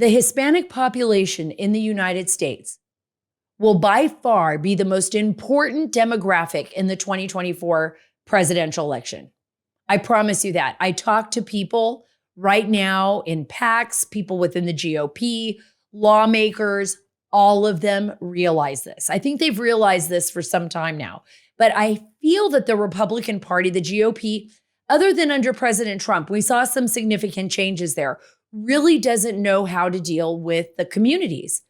The Hispanic population in the United States will by far be the most important demographic in the 2024 presidential election. I promise you that. I talk to people right now in PACs, people within the GOP, lawmakers, all of them realize this. I think they've realized this for some time now. But I feel that the Republican Party, the GOP, other than under President Trump, we saw some significant changes there, really doesn't know how to deal with the communities,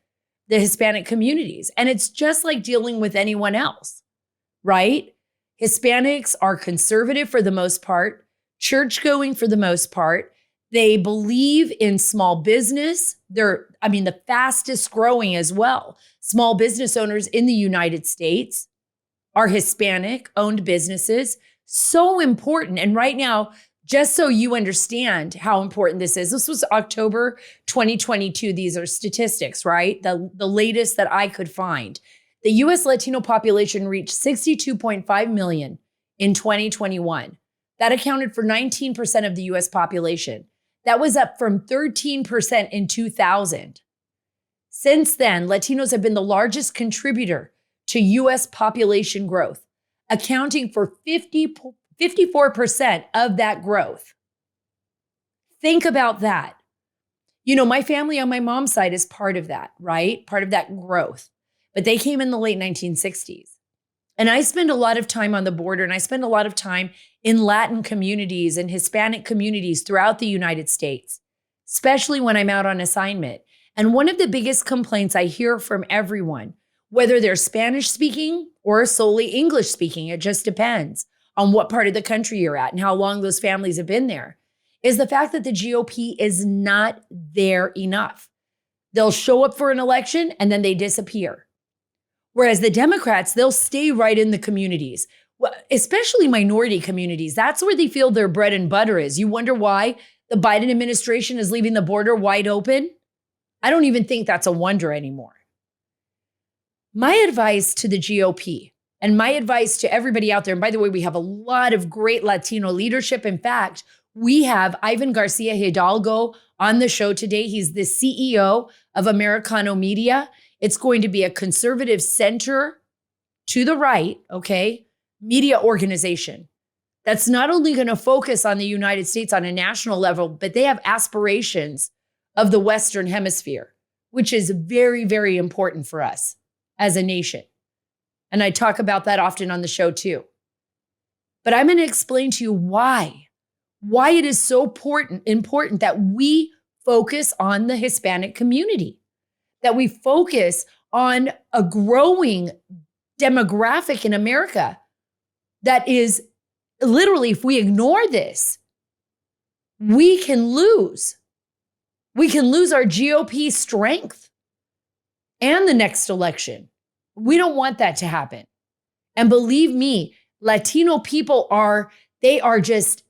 the Hispanic communities. And it's just like dealing with anyone else, right? Hispanics are conservative for the most part, church-going for the most part. They believe in small business. They're, the fastest growing as well. Small business owners in the United States are Hispanic-owned businesses. So important. And right now, just so you understand how important this was October 2022. These are statistics, right? The latest that I could find. The US Latino population reached 62.5 million in 2021. That accounted for 19% of the US population. That was up from 13% in 2000. Since then, Latinos have been the largest contributor to US population growth, accounting for 54% of that growth. Think about that. My family on my mom's side is part of that, right? Part of that growth. But they came in the late 1960s. And I spend a lot of time on the border, and I spend a lot of time in Latin communities and Hispanic communities throughout the United States, especially when I'm out on assignment. And one of the biggest complaints I hear from everyone, whether they're Spanish speaking or solely English speaking, it just depends on what part of the country you're at and how long those families have been there, is the fact that the GOP is not there enough. They'll show up for an election and then they disappear. Whereas the Democrats, they'll stay right in the communities, especially minority communities. That's where they feel their bread and butter is. You wonder why the Biden administration is leaving the border wide open? I don't even think that's a wonder anymore. My advice to the GOP and my advice to everybody out there, and by the way, we have a lot of great Latino leadership. In fact, we have Ivan Garcia-Hidalgo on the show today. He's the CEO of Americano Media. It's going to be a conservative center to the right, okay, media organization that's not only going to focus on the United States on a national level, but they have aspirations of the Western Hemisphere, which is very, very important for us as a nation. And I talk about that often on the show too. But I'm going to explain to you why it is so important that we focus on the Hispanic community, that we focus on a growing demographic in America that is literally, if we ignore this, we can lose. We can lose our GOP strength and the next election. We don't want that to happen. And believe me, Latino people are just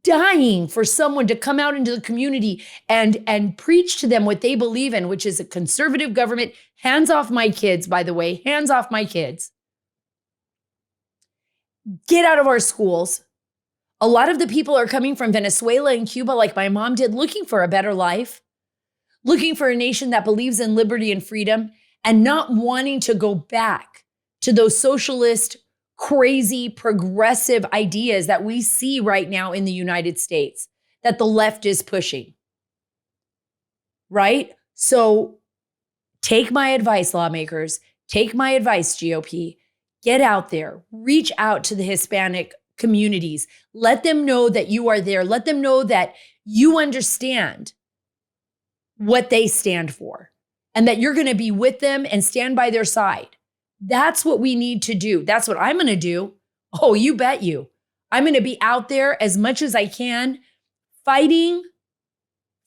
dying for someone to come out into the community and preach to them what they believe in, which is a conservative government. Hands off my kids, by the way, hands off my kids. Get out of our schools. A lot of the people are coming from Venezuela and Cuba, like my mom did, looking for a better life, looking for a nation that believes in liberty and freedom, and not wanting to go back to those socialist, crazy, progressive ideas that we see right now in the United States, that the left is pushing, right? So take my advice, lawmakers. Take my advice, GOP. Get out there. Reach out to the Hispanic communities. Let them know that you are there. Let them know that you understand what they stand for and that you're going to be with them and stand by their side. That's what we need to do. That's what I'm going to do. Oh, you bet you. I'm going to be out there as much as I can, fighting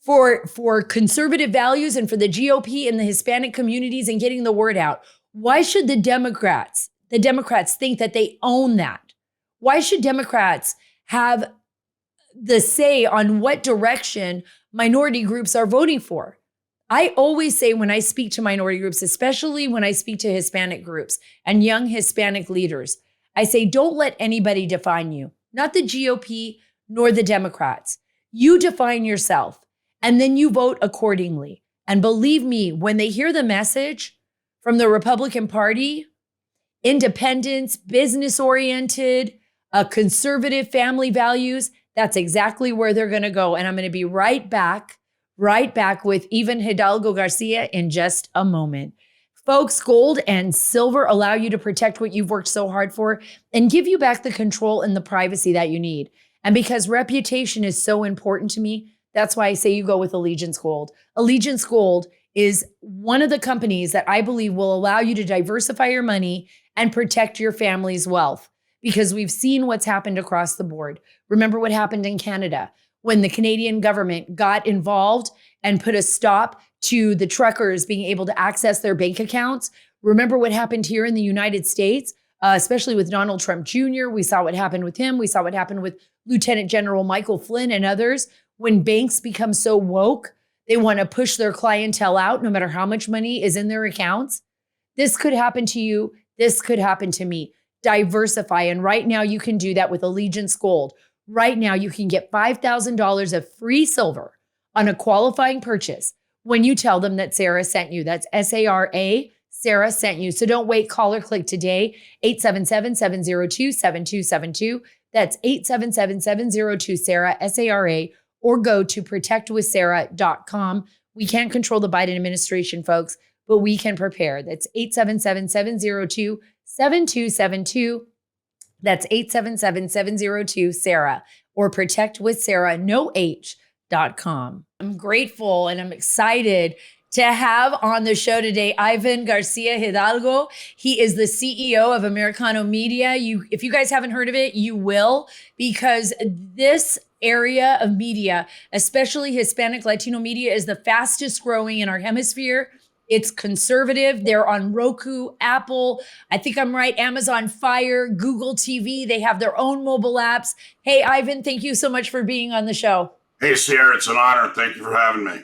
for conservative values and for the GOP and the Hispanic communities and getting the word out. Why should the Democrats think that they own that? Why should Democrats have the say on what direction minority groups are voting for? I always say when I speak to minority groups, especially when I speak to Hispanic groups and young Hispanic leaders, I say, don't let anybody define you, not the GOP nor the Democrats. You define yourself. and then you vote accordingly. And believe me, when they hear the message from the Republican Party, independence, business oriented, conservative family values, that's exactly where they're going to go. And I'm going to be right back with even Hidalgo Garcia in just a moment. Folks, gold and silver allow you to protect what you've worked so hard for and give you back the control and the privacy that you need. And because reputation is so important to me, that's why I say you go with Allegiance Gold. Allegiance Gold is one of the companies that I believe will allow you to diversify your money and protect your family's wealth, because we've seen what's happened across the board. Remember what happened in Canada when the Canadian government got involved and put a stop to the truckers being able to access their bank accounts. Remember what happened here in the United States, especially with Donald Trump Jr. We saw what happened with him. We saw what happened with Lieutenant General Michael Flynn and others. When banks become so woke, they want to push their clientele out no matter how much money is in their accounts. This could happen to you. This could happen to me. Diversify. And right now you can do that with Allegiance Gold. Right now you can get $5,000 of free silver on a qualifying purchase when you tell them that Sara sent you. That's SARA, Sara sent you. So don't wait, call or click today, 877-702-7272. That's 877-702-SARA, SARA, or go to protectwithsara.com. We can't control the Biden administration, folks, but we can prepare. That's 877-702-7272. That's 877-702-SARA or protectwithsara.com. I'm grateful and I'm excited to have on the show today Ivan Garcia-Hidalgo. He is the CEO of Americano Media. If you guys haven't heard of it, you will, because this area of media, especially Hispanic Latino media, is the fastest growing in our hemisphere. It's conservative. They're on Roku, Apple, I think I'm right, Amazon Fire, Google TV. They have their own mobile apps. Hey, Ivan, thank you so much for being on the show. Hey, Sara, it's an honor. Thank you for having me.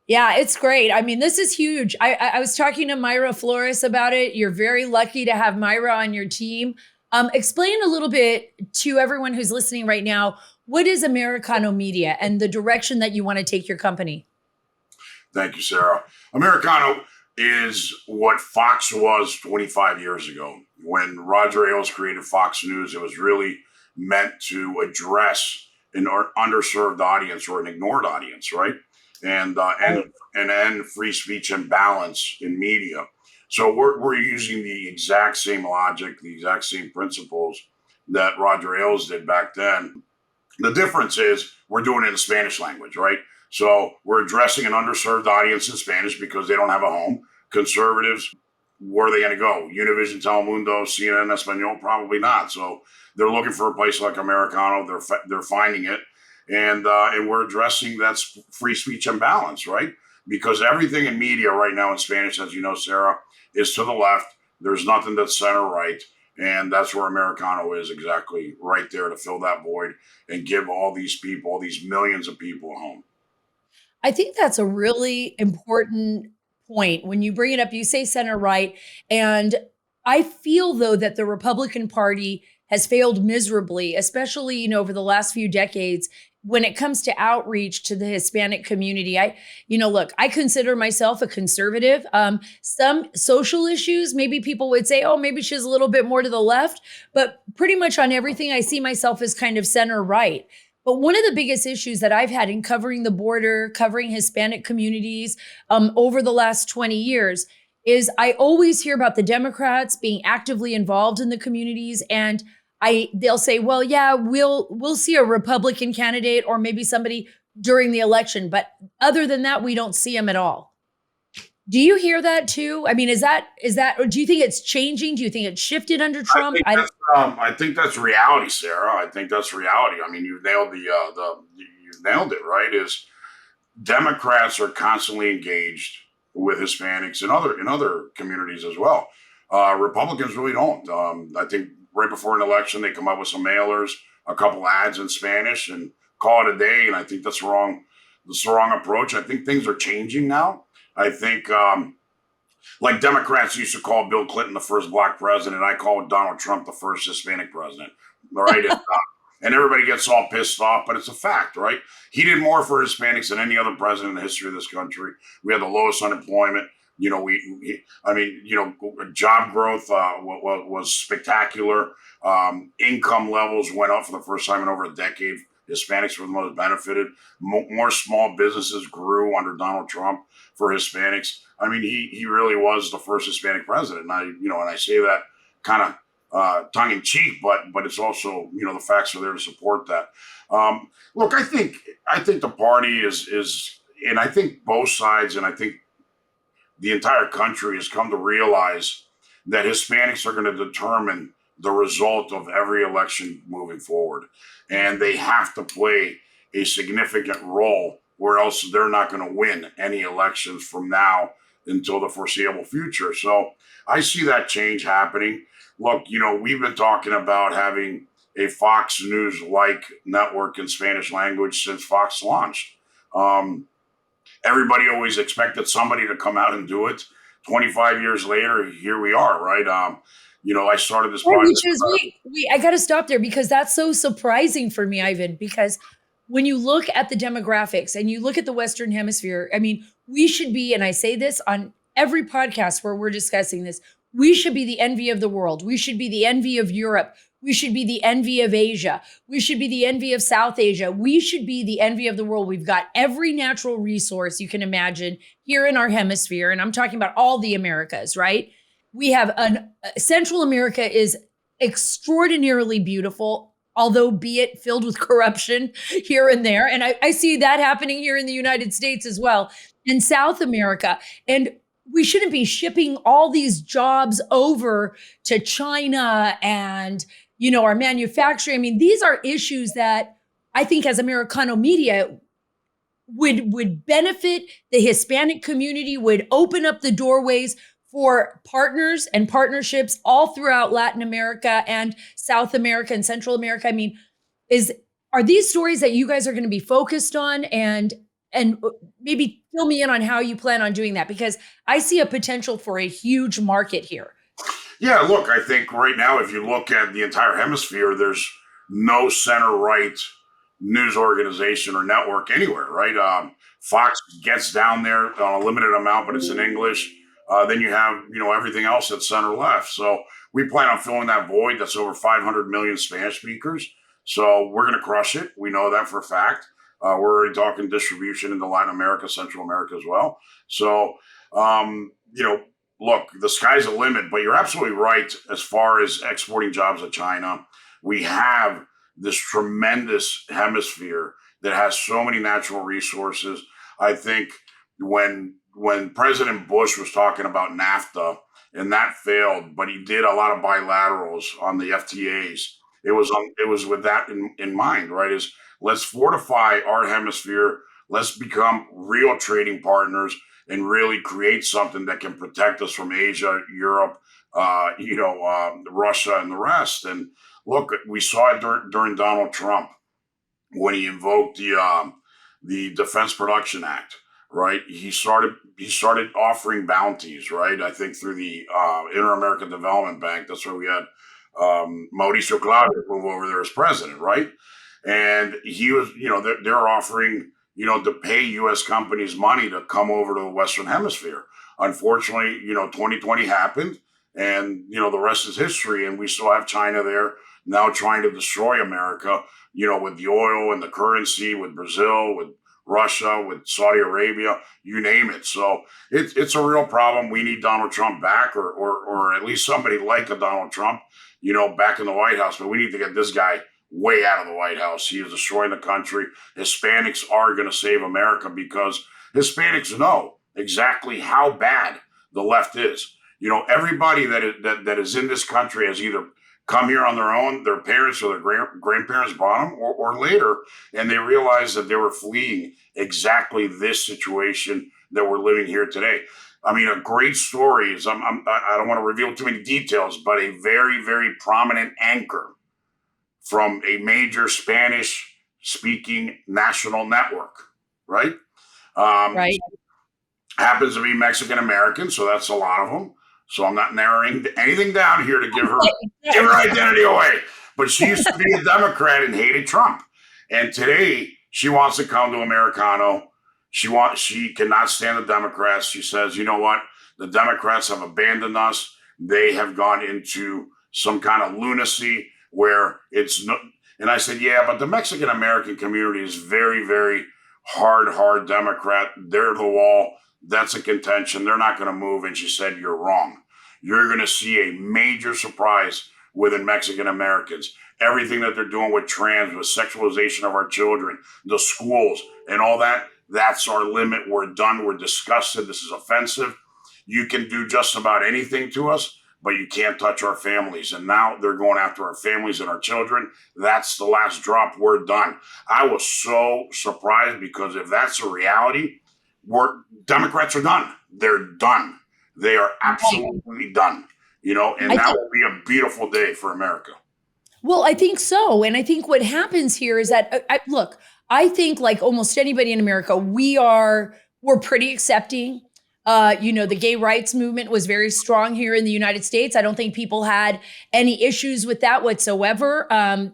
Yeah, it's great. I mean, this is huge. I was talking to Myra Flores about it. You're very lucky to have Myra on your team. Explain a little bit to everyone who's listening right now, what is Americano Media and the direction that you want to take your company? Thank you, Sara. Americano is what Fox was 25 years ago. When Roger Ailes created Fox News, it was really meant to address an underserved audience or an ignored audience, right? And end free speech and balance in media. So we're using the exact same logic, the exact same principles that Roger Ailes did back then. The difference is we're doing it in the Spanish language, right? So we're addressing an underserved audience in Spanish because they don't have a home. Conservatives, where are they going to go? Univision, Telemundo, CNN, Espanol? Probably not. So they're looking for a place like Americano. They're finding it. And we're addressing that's free speech and balance, right? Because everything in media right now in Spanish, as you know, Sara, is to the left. There's nothing that's center right. And that's where Americano is, exactly right there to fill that void and give all these people, all these millions of people, a home. I think that's a really important point. When you bring it up, you say center right. And I feel, though, that the Republican Party has failed miserably, especially, over the last few decades when it comes to outreach to the Hispanic community. I consider myself a conservative. Some social issues, maybe people would say, oh, maybe she's a little bit more to the left, but pretty much on everything, I see myself as kind of center right. But one of the biggest issues that I've had in covering the border, covering Hispanic communities over the last 20 years is I always hear about the Democrats being actively involved in the communities. And they'll say, well, yeah, we'll see a Republican candidate or maybe somebody during the election. But other than that, we don't see them at all. Do you hear that too? I mean, is that, or do you think it's changing? Do you think it's shifted under Trump? I think that's reality, Sara. I think that's reality. I mean, you nailed you nailed it, right? Is Democrats are constantly engaged with Hispanics and other communities as well. Republicans really don't. I think right before an election, they come up with some mailers, a couple ads in Spanish, and call it a day. And I think that's wrong. That's the wrong approach. I think things are changing now. I think, like Democrats used to call Bill Clinton the first black president, I call Donald Trump the first Hispanic president. All right. And everybody gets all pissed off, but it's a fact, right? He did more for Hispanics than any other president in the history of this country. We had the lowest unemployment. Job growth was spectacular. Income levels went up for the first time in over a decade. Hispanics were the most benefited. More small businesses grew under Donald Trump for Hispanics. I mean, he really was the first Hispanic president. And I say that kind of tongue in cheek, but it's also, the facts are there to support that. Look, I think the party is, and I think both sides, and I think the entire country has come to realize that Hispanics are going to determine the result of every election moving forward. And they have to play a significant role, or else they're not going to win any elections from now until the foreseeable future. So I see that change happening. Look, we've been talking about having a Fox News-like network in Spanish language since Fox launched. Everybody always expected somebody to come out and do it. 25 years later, here we are, right? I started this project. I got to stop there because that's so surprising for me, Ivan, because when you look at the demographics and you look at the Western Hemisphere, I mean, we should be, and I say this on every podcast where we're discussing this, we should be the envy of the world. We should be the envy of Europe. We should be the envy of Asia. We should be the envy of South Asia. We should be the envy of the world. We've got every natural resource you can imagine here in our hemisphere. And I'm talking about all the Americas, right? We have Central America is extraordinarily beautiful, although be it filled with corruption here and there. And I see that happening here in the United States as well. In South America. And we shouldn't be shipping all these jobs over to China and, our manufacturing. I mean, these are issues that I think as Americano Media would benefit the Hispanic community, would open up the doorways for partners and partnerships all throughout Latin America and South America and Central America. I mean, are these stories that you guys are going to be focused on, and maybe fill me in on how you plan on doing that, because I see a potential for a huge market here. Yeah, look, I think right now, if you look at the entire hemisphere, there's no center-right news organization or network anywhere, right? Fox gets down there on a limited amount, but it's in English. Then you have, everything else that's center-left. So we plan on filling that void. That's over 500 million Spanish speakers. So we're going to crush it. We know that for a fact. We're already talking distribution into Latin America, Central America as well. So, look, the sky's the limit, but you're absolutely right as far as exporting jobs to China. We have this tremendous hemisphere that has so many natural resources. I think when President Bush was talking about NAFTA and that failed, but he did a lot of bilaterals on the FTAs. It was with that in mind, right? Let's fortify our hemisphere. Let's become real trading partners and really create something that can protect us from Asia, Europe, Russia, and the rest. And look, we saw it during Donald Trump when he invoked the Defense Production Act. Right, he started offering bounties. Right, I think through the Inter-American Development Bank. That's where we had Mauricio Claudio move over there as president. Right. And he was, they're offering, to pay U.S. companies money to come over to the Western Hemisphere. Unfortunately, 2020 happened, and, the rest is history. And we still have China there now trying to destroy America, with the oil and the currency, with Brazil, with Russia, with Saudi Arabia, you name it. So it's a real problem. We need Donald Trump back, or at least somebody like a Donald Trump, back in the White House. But we need to get this guy way out of the White House. He is destroying the country. Hispanics are going to save America because Hispanics know exactly how bad the left is. Everybody that is in this country has either come here on their own, their parents or their grandparents brought them, or later, and they realized that they were fleeing exactly this situation that we're living here today. I mean, a great story is, I don't want to reveal too many details, but a very, very prominent anchor from a major Spanish-speaking national network, right? Right. Happens to be Mexican-American, so that's a lot of them. So I'm not narrowing anything down here to give her identity away. But she used to be a Democrat and hated Trump. And today she wants to come to Americano. She cannot stand the Democrats. She says, you know what? The Democrats have abandoned us. They have gone into some kind of lunacy where it's no. And I said, yeah, but the Mexican American community is very, very hard Democrat. They're the wall. That's a contention. They're not going to move. And she said, you're wrong. You're going to see a major surprise within Mexican Americans. Everything that they're doing with trans, with sexualization of our children, the schools, and all that, that's our limit. We're done. We're disgusted. This is offensive. You can do just about anything to us, but you can't touch our families. And now they're going after our families and our children. That's the last drop. We're done. I was so surprised because if that's a reality, Democrats are done. They're done. They are absolutely done. And that will be a beautiful day for America. Well, I think so. And I think what happens here is that, I think like almost anybody in America, we're pretty accepting. The gay rights movement was very strong here in the United States. I don't think people had any issues with that whatsoever.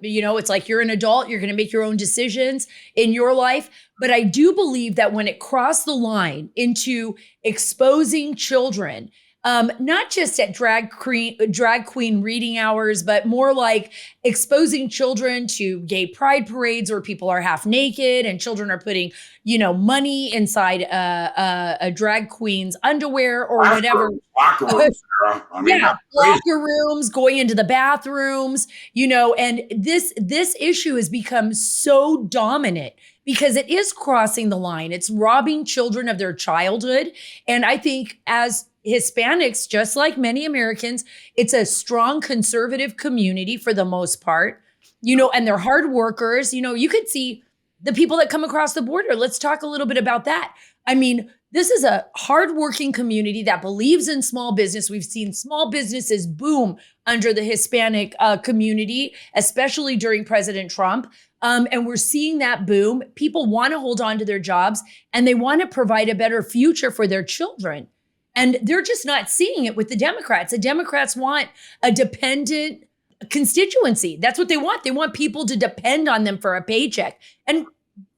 It's like you're an adult, you're going to make your own decisions in your life. But I do believe that when it crossed the line into exposing children, not just at drag queen reading hours, but more like exposing children to gay pride parades where people are half naked and children are putting, money inside a drag queen's underwear or whatever. Locker rooms, Sarah. Locker rooms, going into the bathrooms, and this issue has become so dominant because it is crossing the line. It's robbing children of their childhood. And I think as Hispanics, just like many Americans, it's a strong conservative community for the most part, and they're hard workers. You could see the people that come across the border. Let's talk a little bit about that. I mean, this is a hardworking community that believes in small business. We've seen small businesses boom under the Hispanic community, especially during President Trump. And we're seeing that boom. People want to hold on to their jobs and they want to provide a better future for their children. And they're just not seeing it with the Democrats. The Democrats want a dependent constituency. That's what they want. They want people to depend on them for a paycheck. And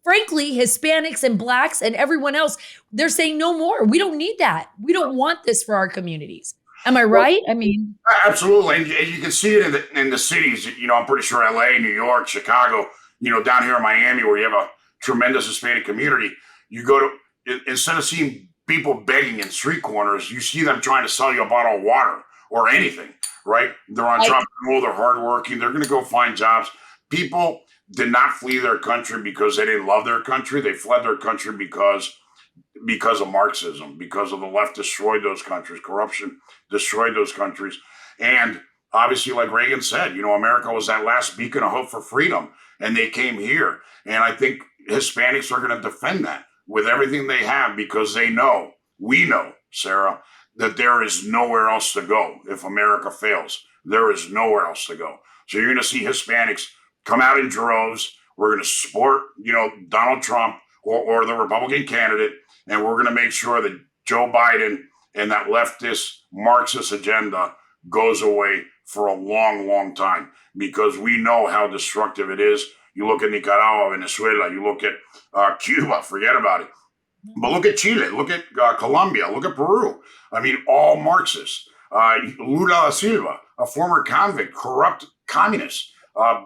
frankly, Hispanics and Blacks and everyone else, they're saying no more. We don't need that. We don't want this for our communities. Am I right? Absolutely. And you can see it in the cities. I'm pretty sure LA, New York, Chicago, down here in Miami, where you have a tremendous Hispanic community. You go to, instead of seeing people begging in street corners, you see them trying to sell you a bottle of water or anything, right? They're entrepreneurial, they're hardworking, they're going to go find jobs. People did not flee their country because they didn't love their country. They fled their country because of Marxism, because of the left destroyed those countries. Corruption destroyed those countries. And obviously, like Reagan said, America was that last beacon of hope for freedom. And they came here. And I think Hispanics are going to defend that with everything they have, because we know, Sarah, that there is nowhere else to go if America fails. There is nowhere else to go. So you're going to see Hispanics come out in droves. We're going to support, Donald Trump or the Republican candidate, and we're going to make sure that Joe Biden and that leftist Marxist agenda goes away for a long, long time, because we know how destructive it is. You look at Nicaragua, Venezuela, you look at Cuba, forget about it. But look at Chile, look at Colombia, look at Peru. All Marxists. Lula da Silva, a former convict, corrupt communist,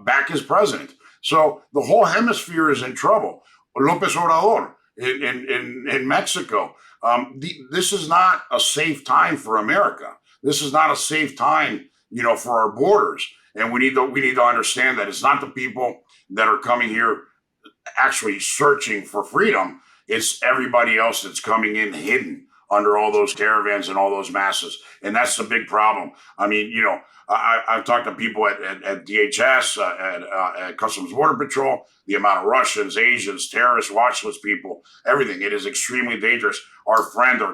back as president. So the whole hemisphere is in trouble. López Obrador in Mexico. This is not a safe time for America. This is not a safe time, for our borders. And we need to understand that it's not the people that are coming here actually searching for freedom. It's everybody else that's coming in hidden under all those caravans and all those masses. And that's the big problem. I've talked to people at DHS, at Customs Border Patrol, the amount of Russians, Asians, terrorists, watch list people, everything. It is extremely dangerous. Our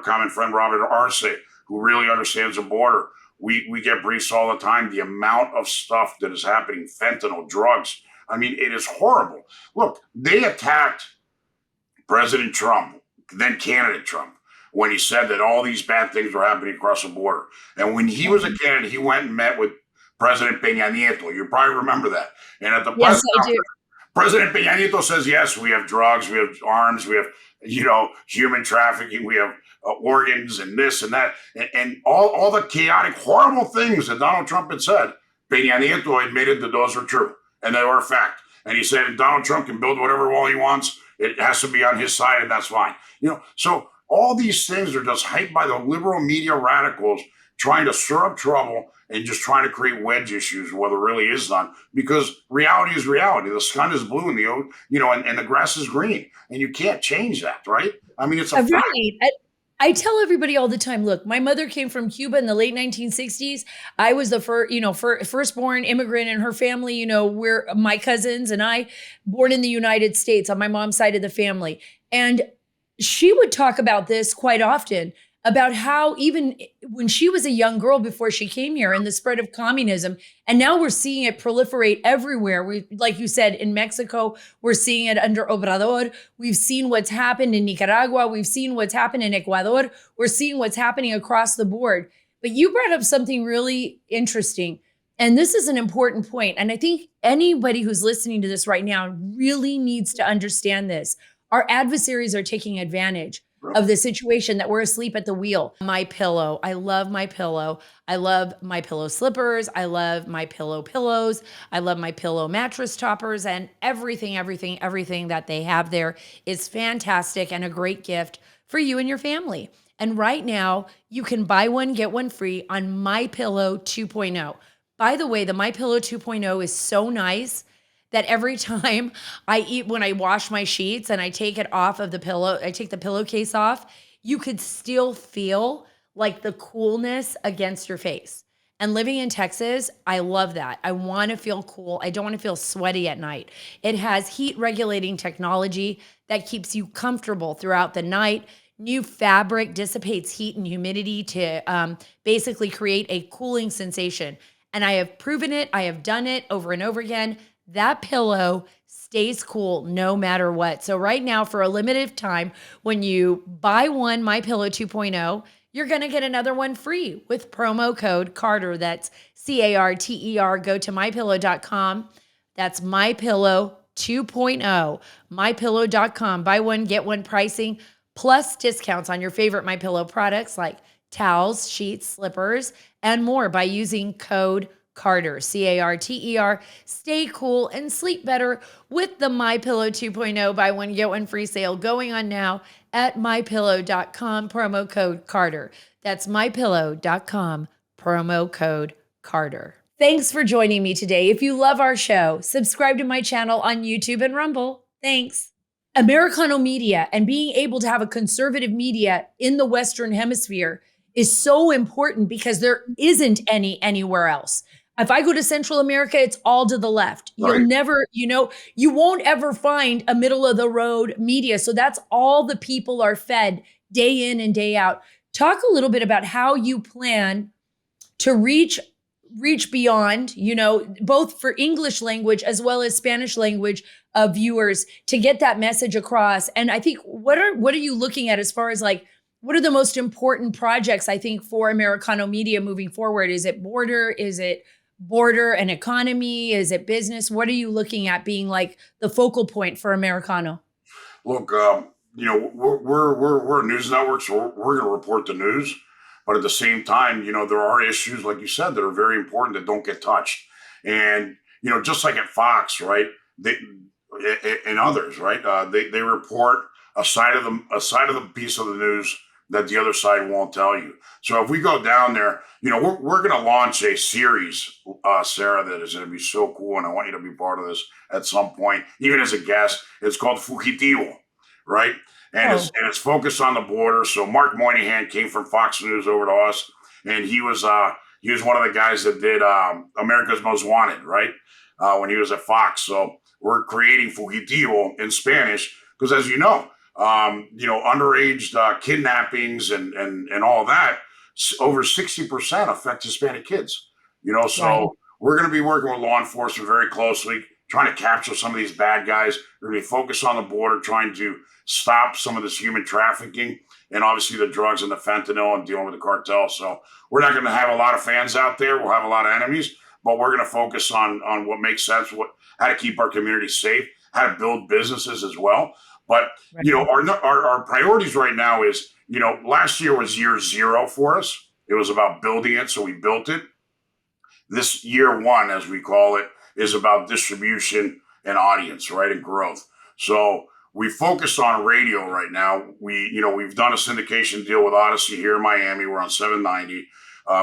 common friend, Robert Arce, who really understands the border, we get briefs all the time. The amount of stuff that is happening, fentanyl, drugs. It is horrible. Look, they attacked President Trump, then candidate Trump, when he said that all these bad things were happening across the border. And when he was a candidate, he went and met with President Peña Nieto. You probably remember that. And at the Yes, press I do. conference, President Peña Nieto says, yes, we have drugs, we have arms, we have, human trafficking, we have organs and this and that. And all the chaotic, horrible things that Donald Trump had said, Peña Nieto admitted that those were true and they were a fact. And he said Donald Trump can build whatever wall he wants. It has to be on his side, and that's fine. So all these things are just hyped by the liberal media radicals trying to stir up trouble and just trying to create wedge issues where there really is none. Because reality is reality. The sky is blue and and the grass is green, and you can't change that, right? I mean, it's a fact. Right. I tell everybody all the time, look, my mother came from Cuba in the late 1960s. I was the firstborn immigrant in her family. We're my cousins and I born in the United States on my mom's side of the family. And she would talk about this quite often, about how even when she was a young girl before she came here and the spread of communism, and now we're seeing it proliferate everywhere. Like you said, in Mexico, we're seeing it under Obrador. We've seen what's happened in Nicaragua. We've seen what's happened in Ecuador. We're seeing what's happening across the board. But you brought up something really interesting. And this is an important point. And I think anybody who's listening to this right now really needs to understand this. Our adversaries are taking advantage of the situation that we're asleep at the wheel. MyPillow. I love MyPillow. I love MyPillow slippers. I love MyPillow pillows. I love MyPillow mattress toppers, and everything that they have there is fantastic and a great gift for you and your family. And right now, you can buy one, get one free on MyPillow 2.0. By the way, the MyPillow 2.0 is so nice that every time when I wash my sheets and I take it off of the pillow, I take the pillowcase off, you could still feel like the coolness against your face. And living in Texas, I love that. I want to feel cool. I don't want to feel sweaty at night. It has heat regulating technology that keeps you comfortable throughout the night. New fabric dissipates heat and humidity to basically create a cooling sensation. And I have proven it. I have done it over and over again. That pillow stays cool no matter what. So right now, for a limited time, when you buy one MyPillow 2.0, you're going to get another one free with promo code Carter. That's CARTER. Go to MyPillow.com. That's MyPillow 2.0. MyPillow.com. Buy one, get one pricing, plus discounts on your favorite MyPillow products like towels, sheets, slippers, and more by using code Carter, CARTER. Stay cool and sleep better with the MyPillow 2.0 buy one, get one free sale going on now at MyPillow.com, promo code Carter. That's MyPillow.com, promo code Carter. Thanks for joining me today. If you love our show, subscribe to my channel on YouTube and Rumble. Thanks. Americano Media and being able to have a conservative media in the Western Hemisphere is so important because there isn't any anywhere else. If I go to Central America, it's all to the left. You'll never, you won't ever find a middle of the road media. So that's all the people are fed day in and day out. Talk a little bit about how you plan to reach beyond, both for English language as well as Spanish language viewers to get that message across. And I think what are you looking at as far as what are the most important projects, I think, for Americano Media moving forward? Is it border? Is it border and economy? Is it business? What are you looking at being the focal point for Americano? Look, we're a news network, so we're going to report the news. But at the same time, there are issues, like you said, that are very important that don't get touched. And, just like at Fox, right, and others, right, they report a side of the piece of the news that the other side won't tell you. So if we go down there, we're going to launch a series, Sara, that is going to be so cool. And I want you to be part of this at some point, even as a guest. It's called Fugitivo, right? And it's focused on the border. So Mark Moynihan came from Fox News over to us, and he was one of the guys that did America's Most Wanted, right? When he was at Fox. So we're creating Fugitivo in Spanish because, as underage kidnappings and all that, over 60% affect Hispanic kids. So we're going to be working with law enforcement very closely, trying to capture some of these bad guys. We're going to be focused on the border, trying to stop some of this human trafficking and obviously the drugs and the fentanyl and dealing with the cartel. So we're not going to have a lot of fans out there. We'll have a lot of enemies, but we're going to focus on what makes sense, how to keep our community safe, how to build businesses as well. But Right. our priorities right now is, last year was year zero for us. It was about building it, so we built it. This year one, as we call it, is about distribution and audience, right, and growth. So we focus on radio right now. We've done a syndication deal with Odyssey here in Miami. We're on 790.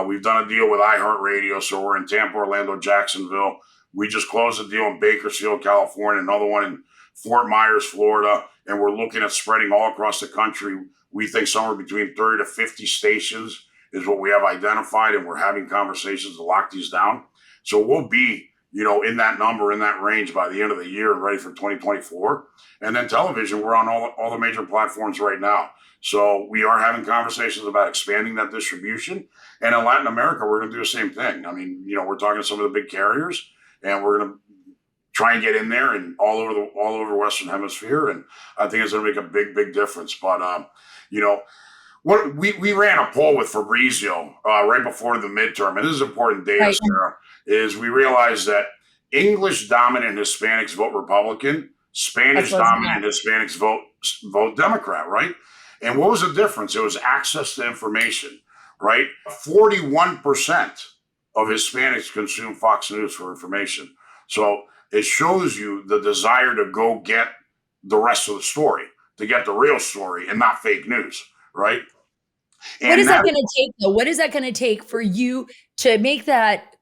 We've done a deal with iHeartRadio, so we're in Tampa, Orlando, Jacksonville. We just closed a deal in Bakersfield, California, another one in Fort Myers, Florida, and we're looking at spreading all across the country. We think somewhere between 30 to 50 stations is what we have identified, and we're having conversations to lock these down. So we'll be, in that number, in that range by the end of the year and ready for 2024. And then television, we're on all the major platforms right now. So we are having conversations about expanding that distribution. And in Latin America, we're going to do the same thing. I mean, we're talking to some of the big carriers, and we're going to try and get in there and all over Western Hemisphere. And I think it's going to make a big, big difference. But, what we ran a poll with Fabrizio right before the midterm, and this is important data, Right. Sarah, is we realized that English dominant Hispanics vote Republican, Spanish dominant Hispanics vote Democrat, right? And what was the difference? It was access to information, right? 41% of Hispanics consume Fox News for information. So it shows you the desire to go get the rest of the story, to get the real story and not fake news, right? And what is that going to take, though? What is that going to take for you to make that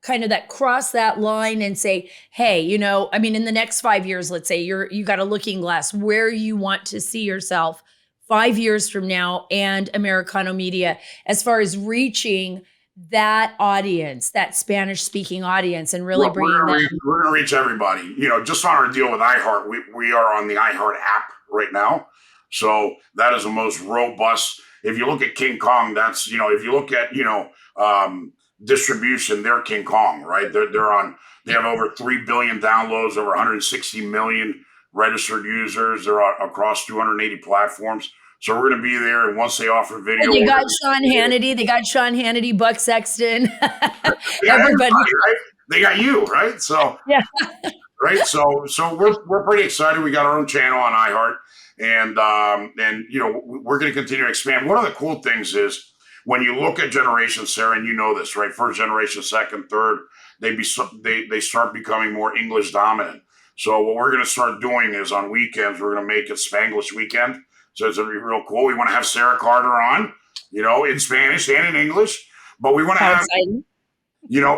cross that line and say, hey, in the next 5 years, let's say you got a looking glass where you want to see yourself 5 years from now and Americano Media as far as reaching that audience, that Spanish speaking audience, and really bringing them. We're going to reach everybody. Just on our deal with iHeart, we are on the iHeart app right now. So that is the most robust. If you look at King Kong, that's, if you look at, distribution, they're King Kong, right? They have over 3 billion downloads, over 160 million registered users. They're across 280 platforms. So we're going to be there. And once they offer video. They got Sean Hannity, Buck Sexton, everybody. Right? They got you, right? So, yeah. Right. So we're pretty excited. We got our own channel on iHeart. And we're going to continue to expand. One of the cool things is when you look at generations, Sarah, and you know this, right? First generation, second, third, they start becoming more English dominant. So what we're going to start doing is on weekends, we're going to make it Spanglish weekend. So it's going to be real cool. We want to have Sarah Carter on, in Spanish and in English. But we want to have,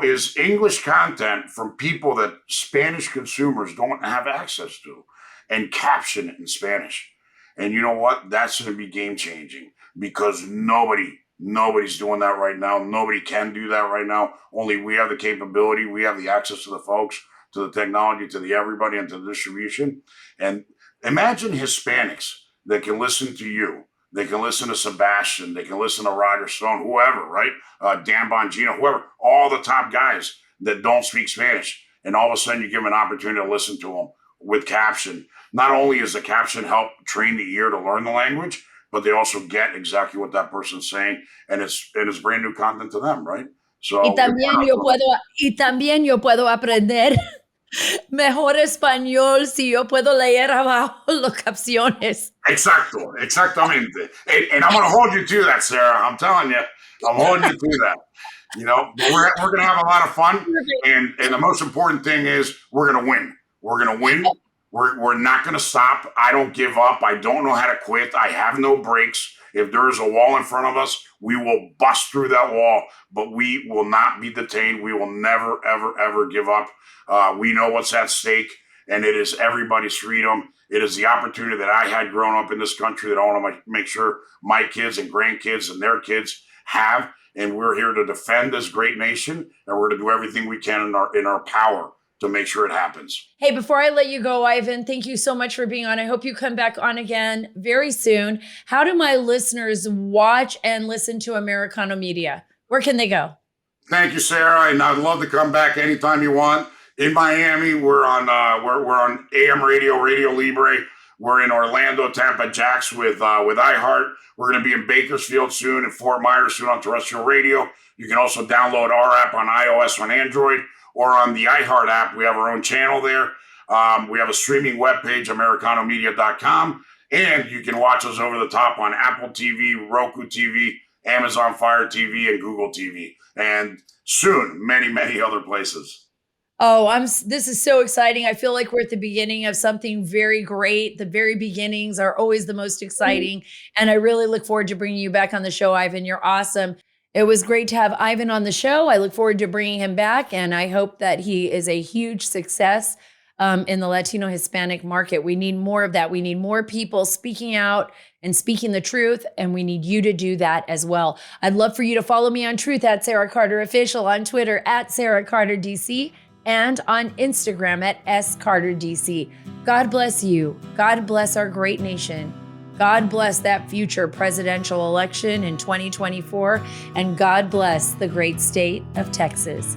is English content from people that Spanish consumers don't have access to, and caption it in Spanish. And you know what? That's going to be game changing because nobody's doing that right now. Nobody can do that right now. Only we have the capability. We have the access to the folks, to the technology, to the everybody, and to the distribution. And imagine Hispanics that can listen to you. They can listen to Sebastian. They can listen to Roger Stone, whoever, right? Dan Bongino, whoever, all the top guys that don't speak Spanish. And all of a sudden you give them an opportunity to listen to them with caption. Not only is the caption help train the ear to learn the language, but they also get exactly what that person's saying, and it's brand new content to them, right? So y también yo puedo aprender mejor español si yo puedo leer abajo las capciones. Exactamente. And I'm going to hold you to that, Sarah. I'm telling you, I'm holding you to that. But we're going to have a lot of fun, and the most important thing is we're going to win. We're going to win. We're not going to stop. I don't give up. I don't know how to quit. I have no brakes. If there's a wall in front of us, we will bust through that wall, but we will not be detained. We will never, ever, ever give up. We know what's at stake, and it is everybody's freedom. It is the opportunity that I had growing up in this country that I want to make sure my kids and grandkids and their kids have. And we're here to defend this great nation, and we're going to do everything we can in our power to make sure it happens. Hey, before I let you go, Ivan, thank you so much for being on. I hope you come back on again very soon. How do my listeners watch and listen to Americano Media? Where can they go? Thank you, Sarah. And I'd love to come back anytime you want. In Miami, we're on AM Radio, Radio Libre. We're in Orlando, Tampa, Jax with iHeart. We're going to be in Bakersfield soon, and Fort Myers soon on terrestrial radio. You can also download our app on iOS, on Android, or on the iHeart app. We have our own channel there. We have a streaming webpage, AmericanoMedia.com, and you can watch us over the top on Apple TV, Roku TV, Amazon Fire TV, and Google TV, and soon many, many other places. Oh, this is so exciting. I feel like we're at the beginning of something very great. The very beginnings are always the most exciting. And I really look forward to bringing you back on the show, Ivan. You're awesome. It was great to have Ivan on the show. I look forward to bringing him back. And I hope that he is a huge success in the Latino Hispanic market. We need more of that. We need more people speaking out and speaking the truth. And we need you to do that as well. I'd love for you to follow me on Truth at Sara Carter Official, on Twitter at Sara Carter DC, and on Instagram at SCarterDC. God bless you. God bless our great nation. God bless that future presidential election in 2024. And God bless the great state of Texas.